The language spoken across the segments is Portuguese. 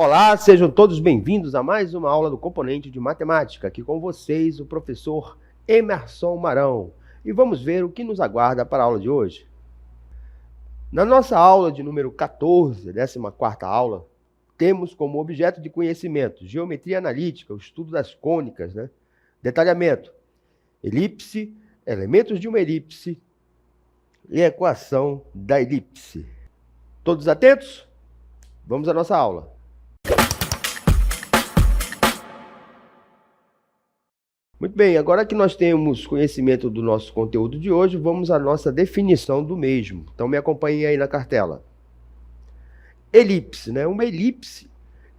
Olá, sejam todos bem-vindos a mais uma aula do componente de matemática. Aqui com vocês, o professor Emerson Marão. E vamos ver o que nos aguarda para a aula de hoje. Na nossa aula de número 14, 14ª aula, temos como objeto de conhecimento geometria analítica, o estudo das cônicas, detalhamento, elipse, elementos de uma elipse e equação da elipse. Todos atentos? Vamos à nossa aula. Muito bem, agora que nós temos conhecimento do nosso conteúdo de hoje, vamos à nossa definição do mesmo. Então, me acompanhem aí na cartela. Elipse, Uma elipse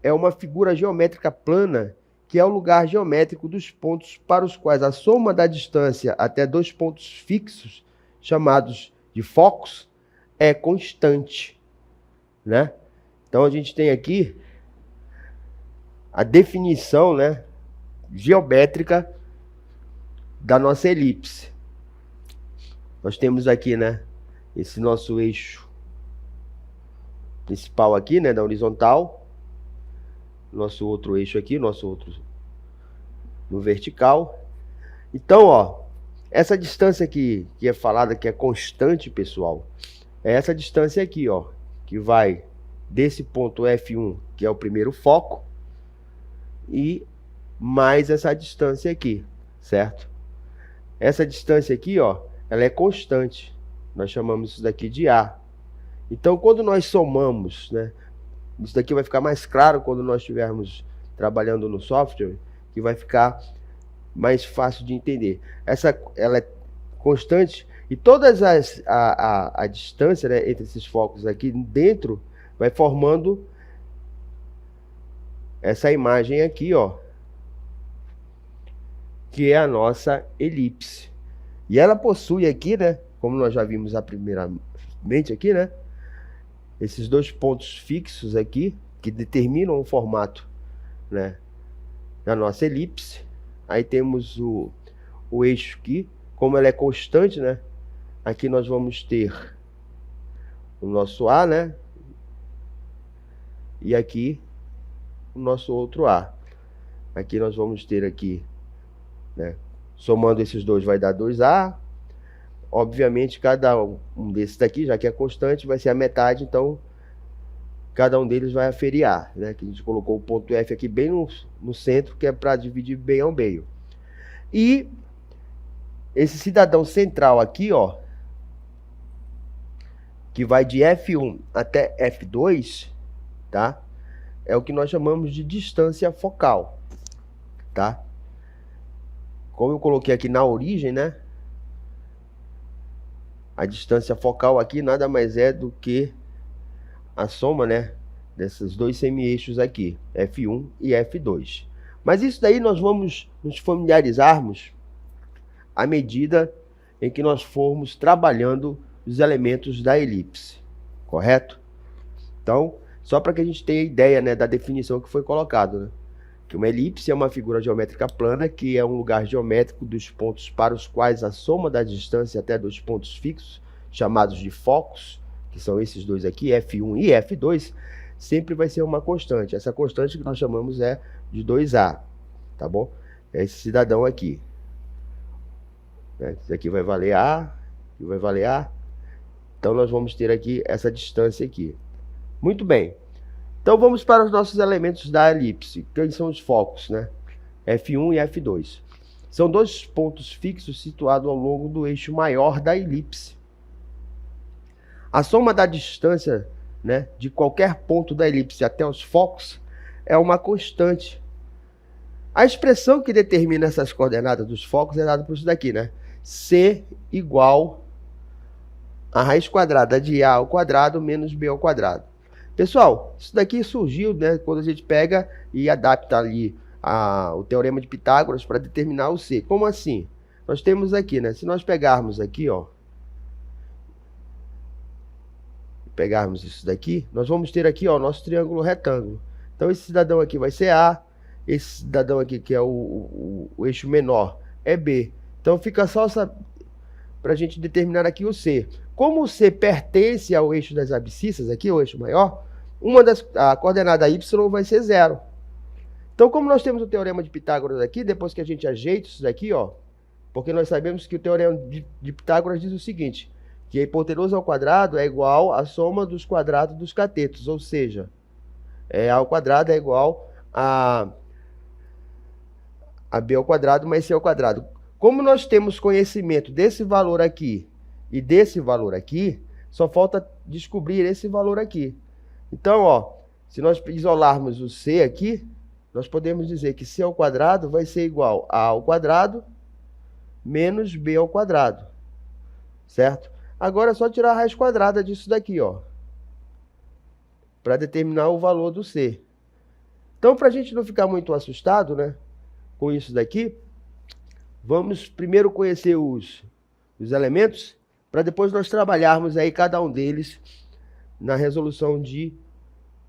é uma figura geométrica plana que é o lugar geométrico dos pontos para os quais a soma da distância até dois pontos fixos, chamados de focos, é constante, Então, a gente tem aqui a definição, geométrica da nossa elipse. Nós temos aqui, esse nosso eixo principal aqui, da horizontal. Nosso outro eixo aqui, nosso outro no vertical. Então, essa distância aqui, que é falada que é constante, pessoal, é essa distância aqui, que vai desse ponto F1, que é o primeiro foco, e mais essa distância aqui, certo? Essa distância aqui, ela é constante. Nós chamamos isso daqui de A. Então, quando nós somamos, isso daqui vai ficar mais claro quando nós estivermos trabalhando no software, que vai ficar mais fácil de entender. Ela é constante e todas a distância, entre esses focos aqui dentro vai formando essa imagem aqui, que é a nossa elipse. E ela possui aqui, como nós já vimos primeiramente aqui, esses dois pontos fixos aqui, que determinam o formato, da nossa elipse. Aí temos o eixo aqui, como ela é constante, aqui nós vamos ter o nosso A, e aqui o nosso outro A. Aqui nós vamos ter aqui, somando esses dois vai dar 2A. Obviamente, cada um desses daqui, já que é constante, vai ser a metade, então cada um deles vai aferir A, que a gente colocou o ponto F aqui bem no centro, que é para dividir bem ao meio. E esse cidadão central aqui, que vai de F1 até F2, é o que nós chamamos de distância focal, Como eu coloquei aqui na origem, a distância focal aqui nada mais é do que a soma, desses dois semi-eixos aqui, F1 e F2. Mas isso daí nós vamos nos familiarizarmos à medida em que nós formos trabalhando os elementos da elipse, correto? Então, só para que a gente tenha ideia, da definição que foi colocado, que uma elipse é uma figura geométrica plana, que é um lugar geométrico dos pontos para os quais a soma da distância até dois pontos fixos, chamados de focos, que são esses dois aqui, F1 e F2, sempre vai ser uma constante. Essa constante que nós chamamos de 2A, tá bom? É esse cidadão aqui. Esse aqui vai valer A, e vai valer A. Então, nós vamos ter aqui essa distância aqui. Muito bem. Então, vamos para os nossos elementos da elipse. Quem são os focos, F1 e F2. São dois pontos fixos situados ao longo do eixo maior da elipse. A soma da distância, de qualquer ponto da elipse até os focos é uma constante. A expressão que determina essas coordenadas dos focos é dada por isso daqui, C igual a raiz quadrada de A ao quadrado menos B ao quadrado. Pessoal, isso daqui surgiu, quando a gente pega e adapta ali o teorema de Pitágoras para determinar o C. Como assim? Nós temos aqui, se nós pegarmos aqui, pegarmos isso daqui, nós vamos ter aqui, o nosso triângulo retângulo. Então, esse cidadão aqui vai ser A, esse cidadão aqui, que é o eixo menor, é B. Então, fica só para a gente determinar aqui o C. Como o C pertence ao eixo das abscissas, aqui, o eixo maior, a coordenada y vai ser 0. Então, como nós temos o teorema de Pitágoras aqui, depois que a gente ajeita isso daqui, ó, porque nós sabemos que o teorema de Pitágoras diz o seguinte, que a hipotenusa ao quadrado é igual à soma dos quadrados dos catetos, ou seja, a ao quadrado é igual a b ao quadrado mais c ao quadrado. Como nós temos conhecimento desse valor aqui e desse valor aqui, só falta descobrir esse valor aqui. Então, ó, se nós isolarmos o c aqui, nós podemos dizer que c ao quadrado vai ser igual a ao quadrado menos b ao quadrado, certo? Agora é só tirar a raiz quadrada disso daqui, ó, para determinar o valor do c. Então, para a gente não ficar muito assustado, né, com isso daqui, vamos primeiro conhecer os elementos, para depois nós trabalharmos aí cada um deles na resolução de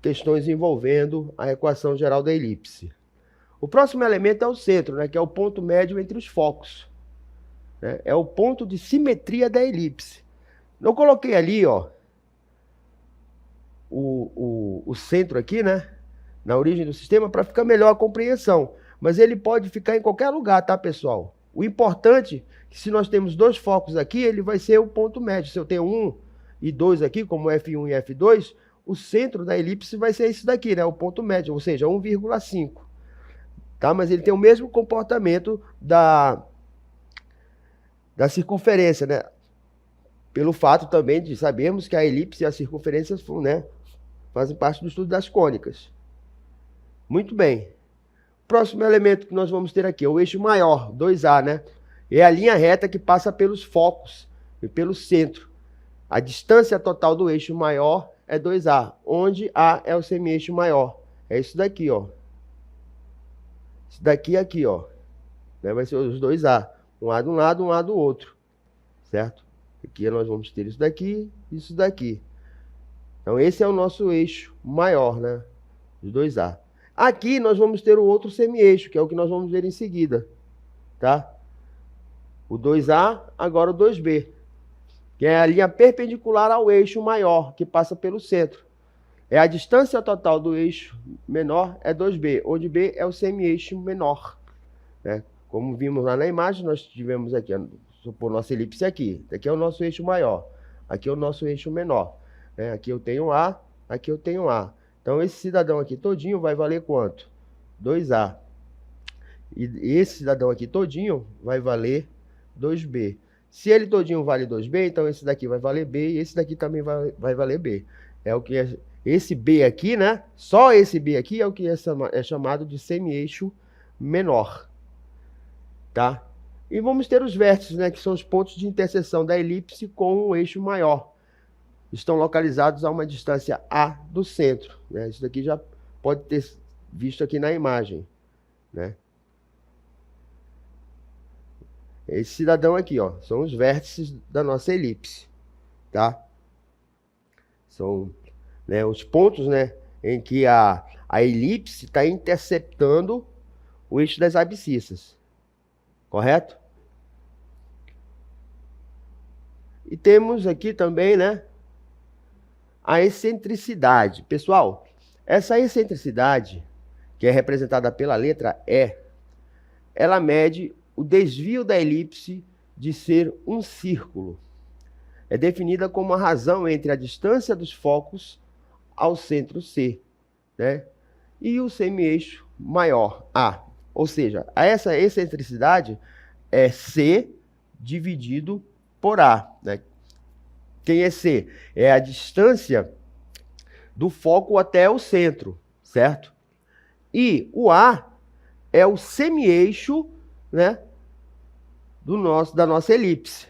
questões envolvendo a equação geral da elipse. O próximo elemento é o centro, né, que é o ponto médio entre os focos. Né, é o ponto de simetria da elipse. Eu coloquei ali, ó, o centro aqui, né, na origem do sistema, para ficar melhor a compreensão. Mas ele pode ficar em qualquer lugar, tá, pessoal? O importante é que se nós temos dois focos aqui, ele vai ser o ponto médio. Se eu tenho 1 e 2 aqui, como F1 e F2, o centro da elipse vai ser esse daqui, né? O ponto médio, ou seja, 1,5. Tá? Mas ele tem o mesmo comportamento da circunferência, né? Pelo fato também de sabermos que a elipse e a circunferência, né, fazem parte do estudo das cônicas. Muito bem. Próximo elemento que nós vamos ter aqui é o eixo maior, 2A, né? É a linha reta que passa pelos focos e pelo centro. A distância total do eixo maior é 2A, onde A é o semi-eixo maior. É isso daqui, ó. Isso daqui e aqui, ó. Né? Vai ser os 2A. Um A de um lado, um A do outro. Certo? Aqui nós vamos ter isso daqui e isso daqui. Então, esse é o nosso eixo maior, né? Os 2A. Aqui nós vamos ter o outro semi-eixo, que é o que nós vamos ver em seguida. Tá? O 2A, agora o 2B. Que é a linha perpendicular ao eixo maior, que passa pelo centro. É a distância total do eixo menor é 2B, onde B é o semi-eixo menor. Né? Como vimos lá na imagem, nós tivemos aqui, supor nossa elipse aqui. Aqui é o nosso eixo maior, aqui é o nosso eixo menor. Aqui eu tenho A, aqui eu tenho A. Então, esse cidadão aqui todinho vai valer quanto? 2A. E esse cidadão aqui todinho vai valer 2B. Se ele todinho vale 2B, então esse daqui vai valer B e esse daqui também vai valer B. É o que é, esse B aqui, né? Só esse B aqui é o que é chamado de semi-eixo menor. Tá? E vamos ter os vértices, né? Que são os pontos de interseção da elipse com o eixo maior. Estão localizados a uma distância A do centro. Né? Isso daqui já pode ter visto aqui na imagem. Né? Esse cidadão aqui, ó, são os vértices da nossa elipse. Tá? São, né, os pontos, né, em que a elipse está interceptando o eixo das abscissas. Correto? E temos aqui também, né, a excentricidade. Pessoal, essa excentricidade, que é representada pela letra E, ela mede o desvio da elipse de ser um círculo. É definida como a razão entre a distância dos focos ao centro C, né, e o semi-eixo maior, A. Ou seja, essa excentricidade é C dividido por A, né? Quem é C? É a distância do foco até o centro, certo? E o A é o semi-eixo, né, da nossa elipse.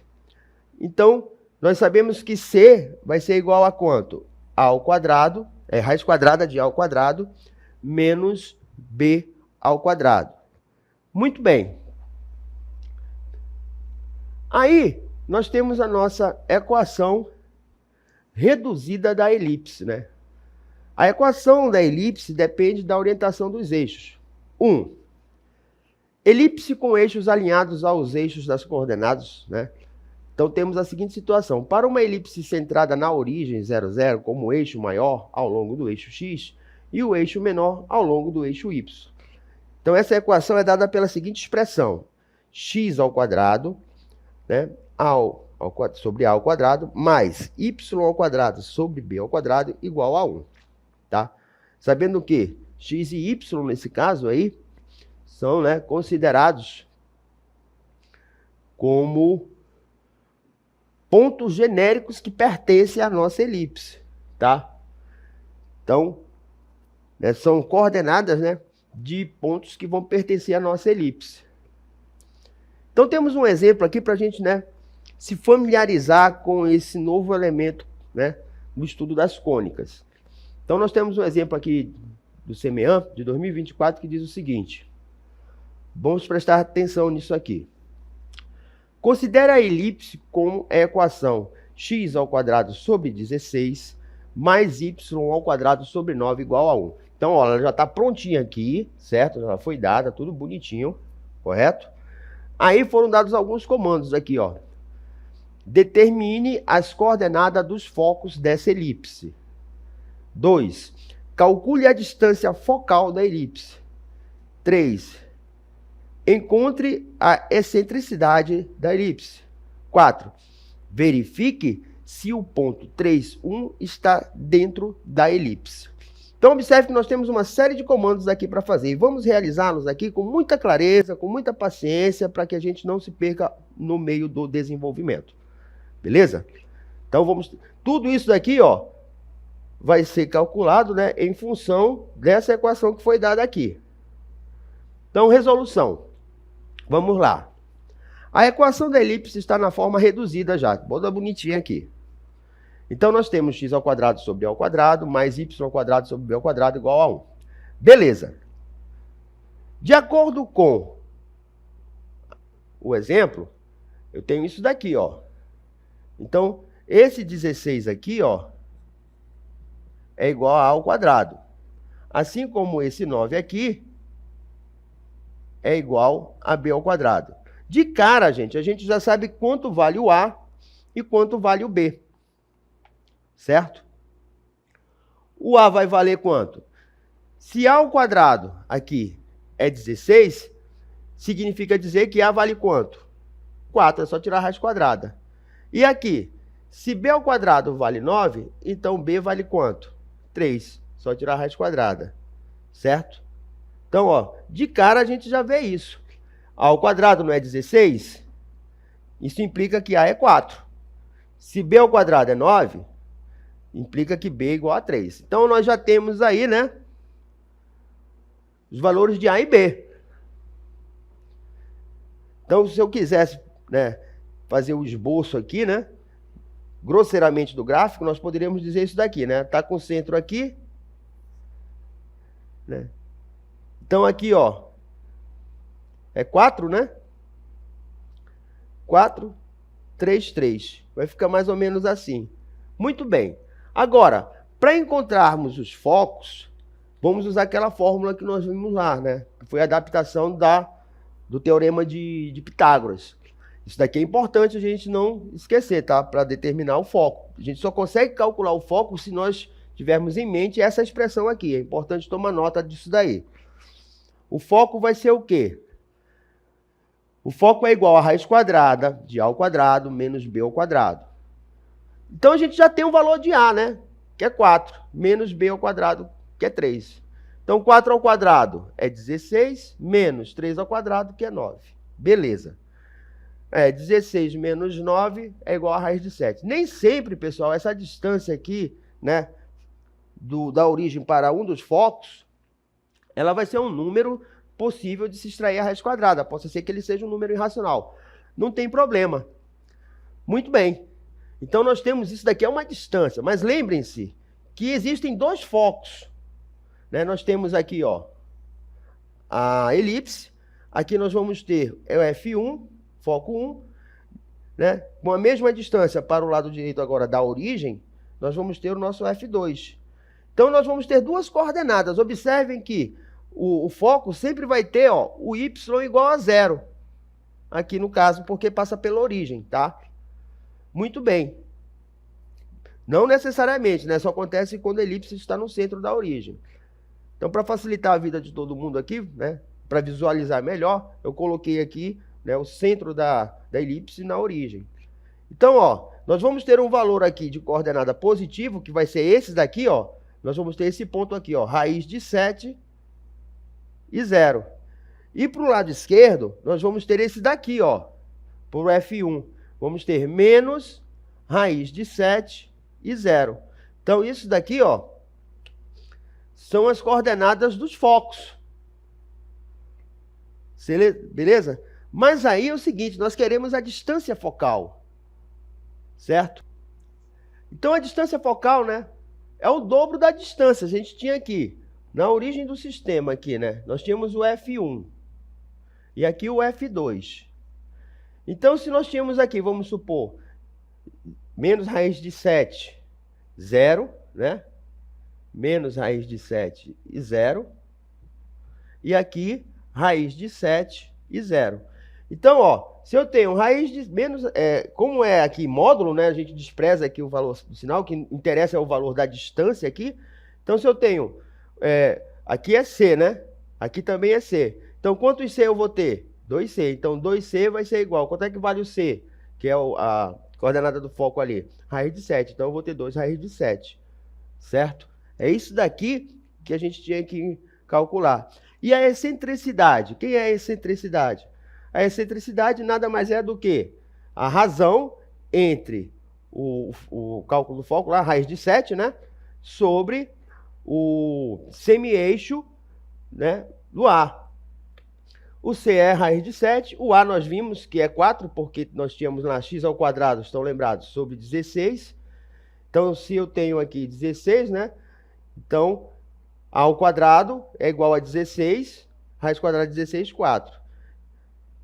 Então, nós sabemos que C vai ser igual a quanto? A ao quadrado, raiz quadrada de A ao quadrado, menos B ao quadrado. Muito bem. Aí, nós temos a nossa equação reduzida da elipse, né? A equação da elipse depende da orientação dos eixos. 1. Elipse com eixos alinhados aos eixos das coordenadas, né? Então, temos a seguinte situação. Para uma elipse centrada na origem 0, 0, como o eixo maior ao longo do eixo x e o eixo menor ao longo do eixo y. Então, essa equação é dada pela seguinte expressão. X ao quadrado, né, sobre a ao quadrado, mais y ao quadrado sobre b ao quadrado igual a 1. Tá? Sabendo que x e y, nesse caso aí, são, né, considerados como pontos genéricos que pertencem à nossa elipse, tá? Então, né, são coordenadas, né, de pontos que vão pertencer à nossa elipse. Então, temos um exemplo aqui para a gente, né, se familiarizar com esse novo elemento, né, no estudo das cônicas. Então, nós temos um exemplo aqui do CMEAN, de 2024, que diz o seguinte. Vamos prestar atenção nisso aqui. Considere a elipse com a equação x ao quadrado sobre 16 mais y ao quadrado sobre 9 igual a 1. Então, ó, ela já está prontinha aqui, certo? Já foi dada, tudo bonitinho, correto? Aí foram dados alguns comandos aqui, ó. Determine as coordenadas dos focos dessa elipse. 2. Calcule a distância focal da elipse. 3. Encontre a excentricidade da elipse. 4. Verifique se o ponto 3, 1 está dentro da elipse. Então, observe que nós temos uma série de comandos aqui para fazer. E vamos realizá-los aqui com muita clareza, com muita paciência, para que a gente não se perca no meio do desenvolvimento. Beleza? Então, vamos... Tudo isso daqui, ó, vai ser calculado, né, em função dessa equação que foi dada aqui. Então, resolução. Vamos lá. A equação da elipse está na forma reduzida já. Bota bonitinha aqui. Então, nós temos x ao quadrado sobre a ao quadrado mais y ao quadrado sobre b ao quadrado igual a 1. Beleza. De acordo com o exemplo, eu tenho isso daqui, ó. Então, esse 16 aqui, ó, é igual a ao quadrado. Assim como esse 9 aqui é igual a b ao quadrado. De cara, gente, a gente já sabe quanto vale o a e quanto vale o b. Certo? O a vai valer quanto? Se a ao quadrado aqui é 16, significa dizer que a vale quanto? 4, é só tirar a raiz quadrada. E aqui, se b ao quadrado vale 9, então b vale quanto? 3, só tirar a raiz quadrada. Certo? Então, ó, de cara a gente já vê isso. A ao quadrado não é 16? Isso implica que a é 4. Se b ao quadrado é 9, implica que b é igual a 3. Então, nós já temos aí, né, os valores de a e b. Então, se eu quisesse, né, fazer o esboço aqui, né, grosseiramente do gráfico, nós poderíamos dizer isso daqui, né? Tá com o centro aqui, né? Então, aqui, ó, é 4, né? 4, 3, 3. Vai ficar mais ou menos assim. Muito bem. Agora, para encontrarmos os focos, vamos usar aquela fórmula que nós vimos lá, né? Que foi a adaptação do teorema de Pitágoras. Isso daqui é importante a gente não esquecer, tá? Para determinar o foco. A gente só consegue calcular o foco se nós tivermos em mente essa expressão aqui. É importante tomar nota disso daí. O foco vai ser o quê? O foco é igual a raiz quadrada de a ao quadrado menos b ao quadrado. Então, a gente já tem o valor de a, né? Que é 4, menos b ao quadrado, que é 3. Então, 4 ao quadrado é 16, menos 3 ao quadrado, que é 9. Beleza. 16 menos 9 é igual a raiz de 7. Nem sempre, pessoal, essa distância aqui, né, da origem para um dos focos, ela vai ser um número possível de se extrair a raiz quadrada. Pode ser que ele seja um número irracional. Não tem problema. Muito bem. Então, nós temos isso daqui, é uma distância. Mas lembrem-se que existem dois focos, né? Nós temos aqui, ó, a elipse. Aqui nós vamos ter o F1, foco 1, né? Com a mesma distância para o lado direito agora da origem, nós vamos ter o nosso F2. Então, nós vamos ter duas coordenadas. Observem que o foco sempre vai ter, ó, o y igual a 0. Aqui no caso, porque passa pela origem, tá? Muito bem. Não necessariamente, né? Só acontece quando a elipse está no centro da origem. Então, para facilitar a vida de todo mundo aqui, né? Para visualizar melhor, eu coloquei aqui, né, o centro da elipse na origem. Então, ó, nós vamos ter um valor aqui de coordenada positivo, que vai ser esse daqui, ó. Nós vamos ter esse ponto aqui, ó, raiz de 7 e 0. E para o lado esquerdo, nós vamos ter esse daqui, ó, por F1. Vamos ter menos raiz de 7 e 0. Então, isso daqui, ó, são as coordenadas dos focos. Beleza? Mas aí é o seguinte, nós queremos a distância focal. Certo? Então, a distância focal, né, é o dobro da distância. A gente tinha aqui, na origem do sistema aqui, né, nós tínhamos o F1 e aqui o F2. Então, se nós tínhamos aqui, vamos supor, menos raiz de 7, 0, né? Menos raiz de 7 e 0. E aqui, raiz de 7 e 0. Então, ó, se eu tenho raiz de menos... como é aqui módulo, né? A gente despreza aqui o valor do sinal, o que interessa é o valor da distância aqui. Então, se eu tenho... aqui é C, né? Aqui também é C. Então, quantos C eu vou ter? 2C. Então, 2C vai ser igual. Quanto é que vale o C? Que é a coordenada do foco ali. Raiz de 7. Então, eu vou ter 2 raiz de 7. Certo? É isso daqui que a gente tinha que calcular. E a excentricidade? Quem é a excentricidade? A excentricidade nada mais é do que a razão entre o cálculo do foco, lá, a raiz de 7, né? Sobre o semi-eixo, né, do A. O C é raiz de 7, o A nós vimos que é 4, porque nós tínhamos lá x ao quadrado, estão lembrados, sobre 16. Então, se eu tenho aqui 16, né? Então, A ao quadrado é igual a 16, raiz quadrada de 16, 4.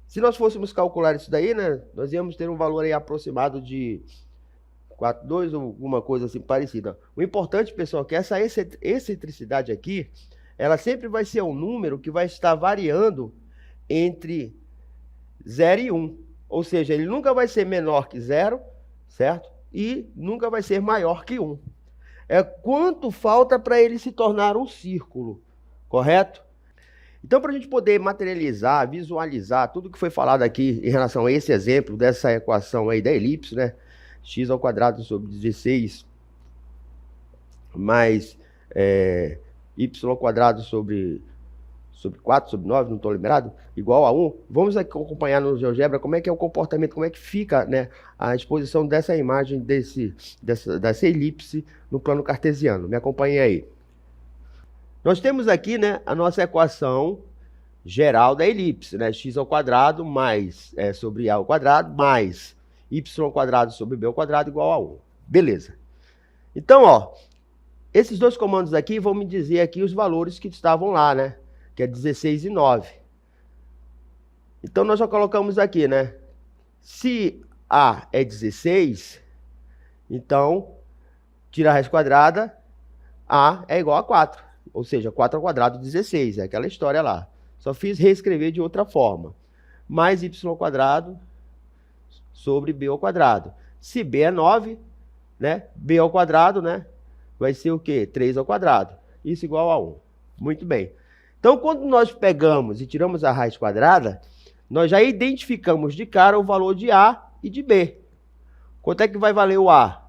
Se nós fôssemos calcular isso daí, né, nós íamos ter um valor aí aproximado de 4,2 ou alguma coisa assim parecida. O importante, pessoal, é que essa excentricidade aqui, ela sempre vai ser um número que vai estar variando entre 0 e 1. Ou seja, ele nunca vai ser menor que 0, certo? E nunca vai ser maior que 1. É quanto falta para ele se tornar um círculo, correto? Então, para a gente poder materializar, visualizar tudo que foi falado aqui em relação a esse exemplo dessa equação aí da elipse, né? X ao quadrado sobre 16 mais y ao quadrado sobre 4, sobre 9, não estou lembrado, igual a 1. Vamos aqui acompanhar no GeoGebra como é que é o comportamento, como é que fica, né, a exposição dessa imagem, dessa elipse no plano cartesiano. Me acompanhe aí. Nós temos aqui, né, a nossa equação geral da elipse, né? X ao quadrado mais sobre A ao quadrado mais y ao quadrado sobre B ao quadrado igual a 1. Beleza. Então, ó, esses dois comandos aqui vão me dizer aqui os valores que estavam lá, né? Que é 16 e 9. Então, nós já colocamos aqui, né? Se A é 16, então, tira a raiz quadrada, A é igual a 4. Ou seja, 4 ao quadrado, 16. É aquela história lá. Só fiz reescrever de outra forma. Mais y ao quadrado sobre b ao quadrado. Se b é 9, né? B ao quadrado, né? Vai ser o quê? 3 ao quadrado. Isso igual a 1. Muito bem. Então, quando nós pegamos e tiramos a raiz quadrada, nós já identificamos de cara o valor de A e de B. Quanto é que vai valer o A?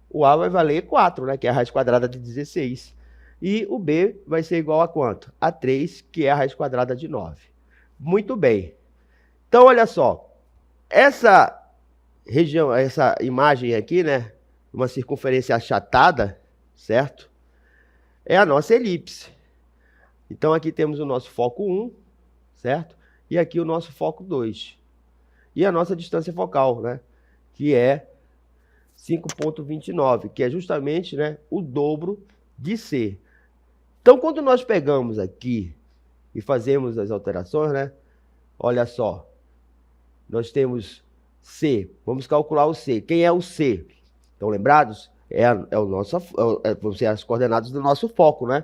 O A vai valer 4, né? Que é a raiz quadrada de 16. E o B vai ser igual a quanto? A 3, que é a raiz quadrada de 9. Muito bem. Então, olha só. Essa região, essa imagem aqui, né? Uma circunferência achatada, certo? É a nossa elipse. Então, aqui temos o nosso foco 1, certo? E aqui o nosso foco 2. E a nossa distância focal, né? Que é 5,29, que é justamente, né, o dobro de C. Então, quando nós pegamos aqui e fazemos as alterações, né? Olha só. Nós temos C. Vamos calcular o C. Quem é o C? Estão lembrados? Vão ser as coordenadas do nosso foco, né?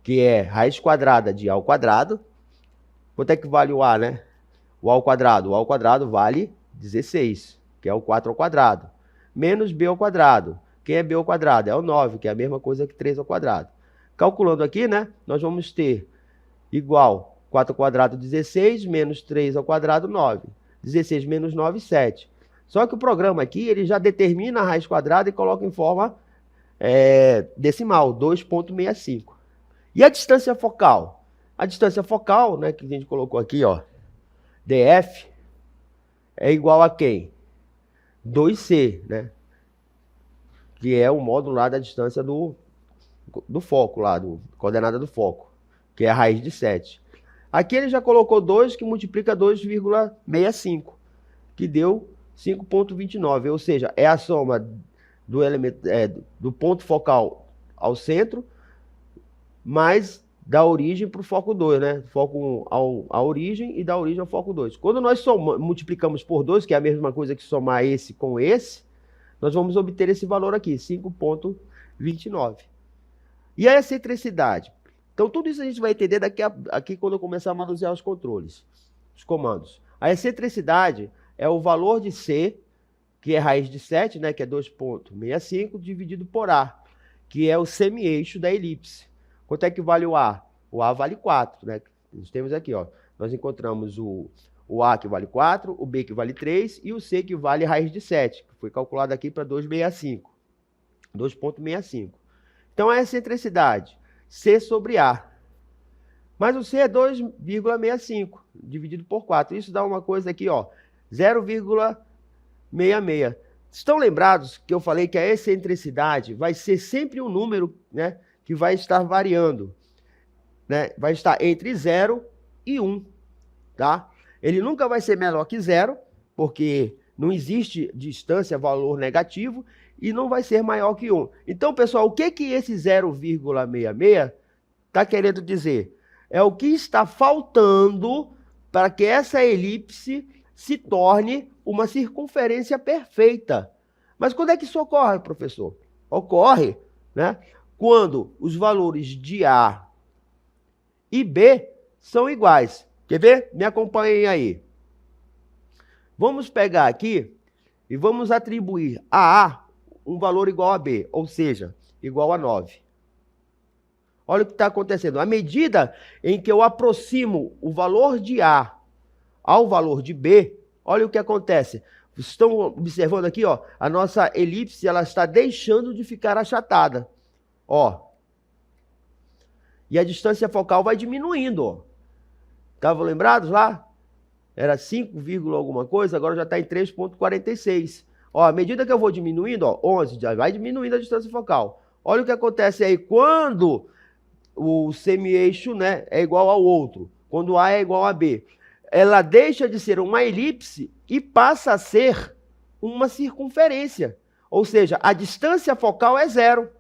Que é raiz quadrada de A ao quadrado. Quanto é que vale o A, né? O A ao quadrado. O A ao quadrado vale 16. que é o 4 ao quadrado, menos b ao quadrado. Quem é b ao quadrado? É o 9, que é a mesma coisa que 3 ao quadrado. Calculando aqui, né, nós vamos ter igual 4 ao quadrado, 16, menos 3 ao quadrado, 9. 16 menos 9, 7. Só que o programa aqui, ele já determina a raiz quadrada e coloca em forma decimal, 2,65. E a distância focal? A distância focal, né, que a gente colocou aqui, ó, df, é igual a quem? 2c, né? Que é o módulo lá da distância do foco, lá, coordenada do foco, que é a raiz de 7. Aqui ele já colocou 2, que multiplica 2,65, que deu 5,29, ou seja, é a soma do elemento do ponto focal ao centro, mais da origem para o foco 2, né? Foco 1 à origem e da origem ao foco 2. Quando nós multiplicamos por 2, que é a mesma coisa que somar esse com esse, nós vamos obter esse valor aqui, 5,29. E a excentricidade? Então, tudo isso a gente vai entender aqui quando eu começar a manusear os controles, os comandos. A excentricidade é o valor de C, que é raiz de 7, né, que é 2,65, dividido por A, que é o semi-eixo da elipse. Quanto é que vale o A? O A vale 4, né? Nós temos aqui, ó, nós encontramos o A que vale 4, o B que vale 3 e o C que vale raiz de 7, que foi calculado aqui para 2,65. Então, a excentricidade, C sobre A. Mas o C é 2,65, dividido por 4. Isso dá uma coisa aqui, ó, 0,66. Estão lembrados que eu falei que a excentricidade vai ser sempre um número, né, que vai estar variando, né? Vai estar entre 0 e 1, tá? Ele nunca vai ser menor que 0, porque não existe distância, valor negativo, e não vai ser maior que 1. Então, pessoal, o que esse 0,66 está querendo dizer? É o que está faltando para que essa elipse se torne uma circunferência perfeita. Mas quando é que isso ocorre, professor? Ocorre, né, quando os valores de A e B são iguais. Quer ver? Me acompanhem aí. Vamos pegar aqui e vamos atribuir a A um valor igual a B, ou seja, igual a 9. Olha o que está acontecendo. À medida em que eu aproximo o valor de A ao valor de B, olha o que acontece. Vocês estão observando aqui, ó, a nossa elipse ela está deixando de ficar achatada. Ó. E a distância focal vai diminuindo, ó. Estavam lembrados lá? Era 5, alguma coisa, agora já está em 3,46. Ó, à medida que eu vou diminuindo, ó, 11, já vai diminuindo a distância focal. Olha o que acontece aí quando o semi-eixo, né, é igual ao outro. Quando A é igual a B. Ela deixa de ser uma elipse e passa a ser uma circunferência. Ou seja, a distância focal é 0.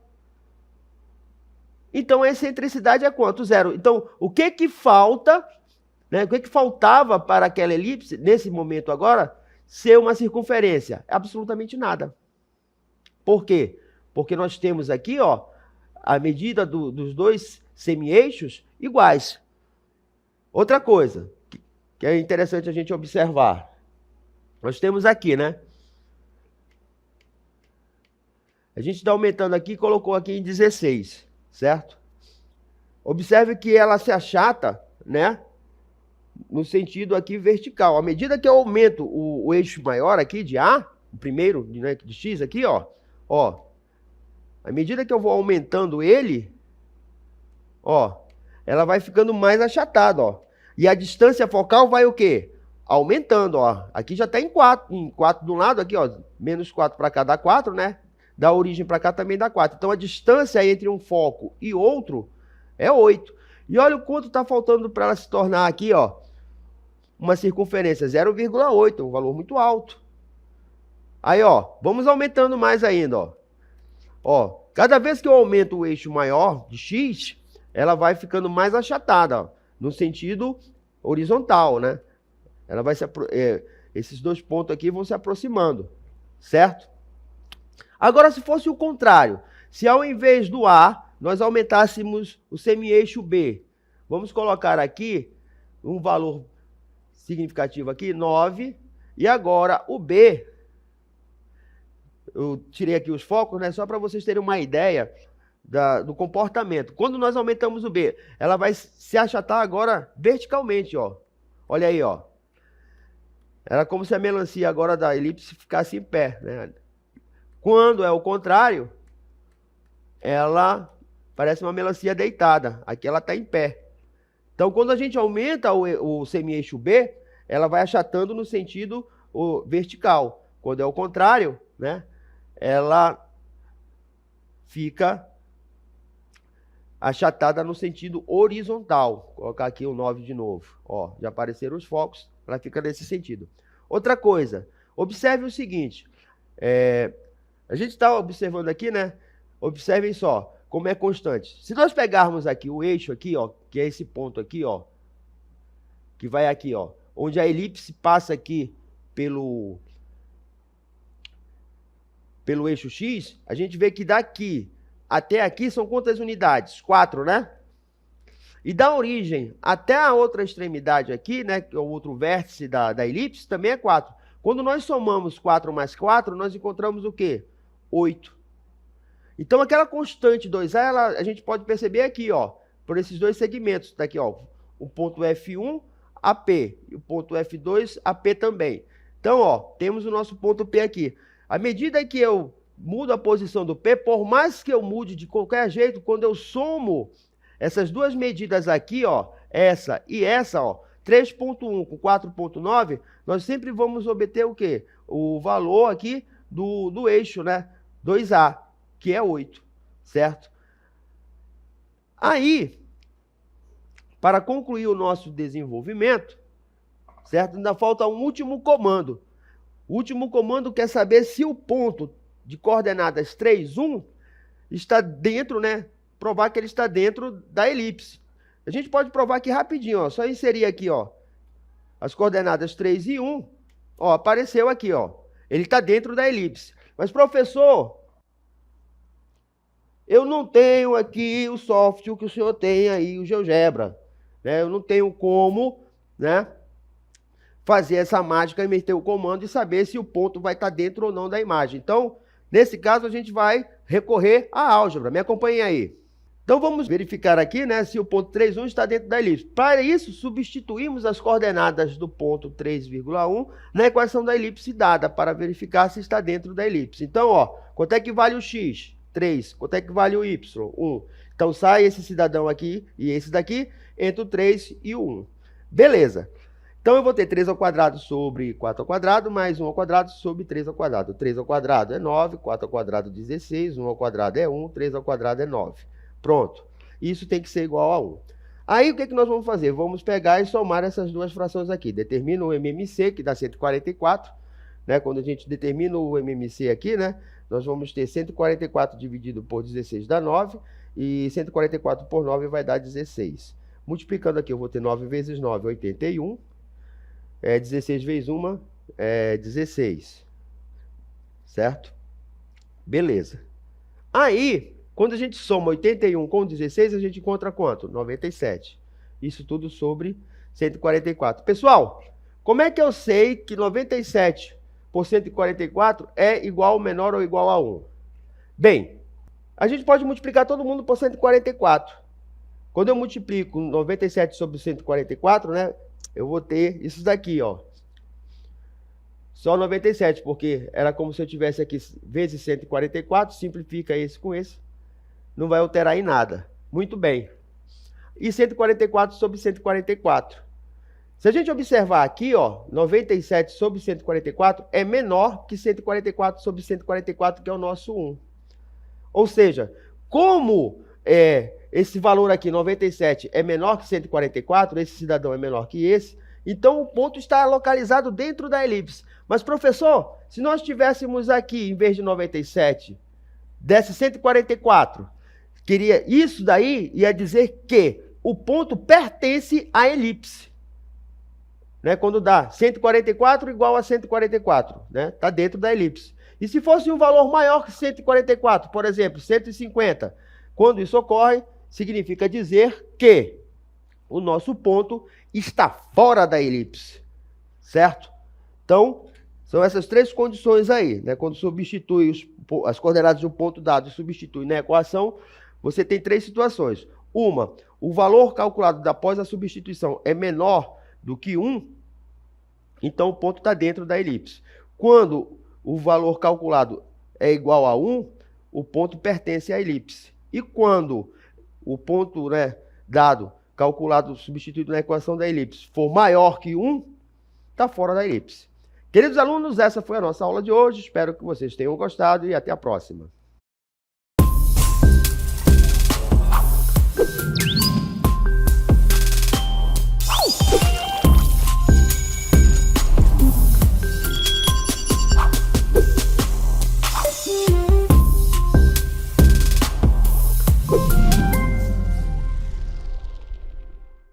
Então, a excentricidade é quanto? 0. Então, o que falta, né, o que faltava para aquela elipse, nesse momento agora, ser uma circunferência? Absolutamente nada. Por quê? Porque nós temos aqui, ó, a medida dos dois semi-eixos iguais. Outra coisa que é interessante a gente observar. Nós temos aqui, né? A gente está aumentando aqui e colocou aqui em 16, certo? Observe que ela se achata, né? No sentido aqui vertical. À medida que eu aumento o eixo maior aqui de A, o primeiro, né, de X aqui, ó. À medida que eu vou aumentando ele, ó, ela vai ficando mais achatada, ó. E a distância focal vai o quê? Aumentando, ó. Aqui já está em 4. Em 4 de um lado, aqui, ó. Menos 4 para cá dá 4, né? Da origem para cá também dá 4. Então, a distância entre um foco e outro é 8. E olha o quanto está faltando para ela se tornar aqui, ó, uma circunferência, 0,8. Um valor muito alto. Aí, ó, vamos aumentando mais ainda, ó. Ó, cada vez que eu aumento o eixo maior de X, ela vai ficando mais achatada, ó, no sentido horizontal, né? Ela vai esses dois pontos aqui vão se aproximando, certo? Agora, se fosse o contrário, se ao invés do A, nós aumentássemos o semi-eixo B, vamos colocar aqui um valor significativo aqui, 9, e agora o B, eu tirei aqui os focos, né? Só para vocês terem uma ideia do comportamento. Quando nós aumentamos o B, ela vai se achatar agora verticalmente, ó. Olha aí, ó. Era como se a melancia agora da elipse ficasse em pé, né? Quando é o contrário, ela parece uma melancia deitada. Aqui ela está em pé. Então, quando a gente aumenta o semi-eixo B, ela vai achatando no sentido vertical. Quando é o contrário, né? Ela fica achatada no sentido horizontal. Vou colocar aqui o 9 de novo. Ó, já apareceram os focos, ela fica nesse sentido. Outra coisa, observe o seguinte. A gente está observando aqui, né? Observem só como é constante. Se nós pegarmos aqui o eixo aqui, ó, que é esse ponto aqui, ó, que vai aqui, ó, onde a elipse passa aqui pelo eixo X, a gente vê que daqui até aqui são quantas unidades? 4, né? E da origem até a outra extremidade aqui, né, que é o outro vértice da elipse, também é 4. Quando nós somamos 4 mais 4, nós encontramos o quê? 8. Então, aquela constante 2A, a gente pode perceber aqui, ó, por esses dois segmentos. Tá aqui, ó, o ponto F1, AP, e o ponto F2, AP também. Então, ó, temos o nosso ponto P aqui. À medida que eu mudo a posição do P, por mais que eu mude de qualquer jeito, quando eu somo essas duas medidas aqui, ó, essa e essa, ó, 3.1 com 4.9, nós sempre vamos obter o quê? O valor aqui do eixo, né? 2A, que é 8, certo? Aí, para concluir o nosso desenvolvimento, certo? Ainda falta um último comando. O último comando quer saber se o ponto de coordenadas 3, 1 está dentro, né? Provar que ele está dentro da elipse. A gente pode provar aqui rapidinho, ó. Só inserir aqui, ó, as coordenadas 3 e 1. Ó, apareceu aqui, ó. Ele está dentro da elipse. Mas, professor, eu não tenho aqui o software que o senhor tem aí, o GeoGebra, né? Eu não tenho como, né, fazer essa mágica e meter o comando e saber se o ponto vai estar dentro ou não da imagem. Então, nesse caso, a gente vai recorrer à álgebra. Me acompanhem aí. Então, vamos verificar aqui, né, se o ponto 3,1 está dentro da elipse. Para isso, substituímos as coordenadas do ponto 3,1 na equação da elipse dada, para verificar se está dentro da elipse. Então, ó, quanto é que vale o x? 3. Quanto é que vale o y? 1. Então, sai esse cidadão aqui e esse daqui entre o 3 e o 1. Beleza. Então, eu vou ter 3 ao quadrado sobre 4 ao quadrado, mais 1 ao quadrado sobre 3 ao quadrado. 3 ao quadrado é 9, 4 ao quadrado é 16, 1 ao quadrado é 1, 3 ao quadrado é 9. Pronto. Isso tem que ser igual a 1. Aí, o que nós vamos fazer? Vamos pegar e somar essas duas frações aqui. Determina o MMC, que dá 144. Né? Quando a gente determina o MMC aqui, né, nós vamos ter 144 dividido por 16 dá 9. E 144 por 9 vai dar 16. Multiplicando aqui, eu vou ter 9 vezes 9, 81. 16 vezes 1 é 16. Certo? Beleza. Aí, quando a gente soma 81 com 16, a gente encontra quanto? 97. Isso tudo sobre 144. Pessoal, como é que eu sei que 97 por 144 é igual ou menor ou igual a 1? Bem, a gente pode multiplicar todo mundo por 144. Quando eu multiplico 97 sobre 144, né, eu vou ter isso daqui, ó. Só 97, porque era como se eu tivesse aqui vezes 144, simplifica esse com esse. Não vai alterar em nada. Muito bem. E 144 sobre 144. Se a gente observar aqui, ó, 97 sobre 144 é menor que 144 sobre 144, que é o nosso 1. Ou seja, como esse valor aqui, 97, é menor que 144, esse cidadão é menor que esse, então o ponto está localizado dentro da elipse. Mas, professor, se nós tivéssemos aqui, em vez de 97, desse 144, isso daí ia dizer que o ponto pertence à elipse. Né? Quando dá 144 igual a 144, né? Está dentro da elipse. E se fosse um valor maior que 144, por exemplo, 150, quando isso ocorre, significa dizer que o nosso ponto está fora da elipse, certo? Então, São essas três condições aí, né? Quando substitui as coordenadas de um ponto dado e substitui na equação, você tem três situações. Uma, o valor calculado após a substituição é menor do que 1, então o ponto está dentro da elipse. Quando o valor calculado é igual a 1, o ponto pertence à elipse. E quando o ponto, né, dado, calculado, substituído na equação da elipse, for maior que 1, está fora da elipse. Queridos alunos, essa foi a nossa aula de hoje. Espero que vocês tenham gostado e até a próxima.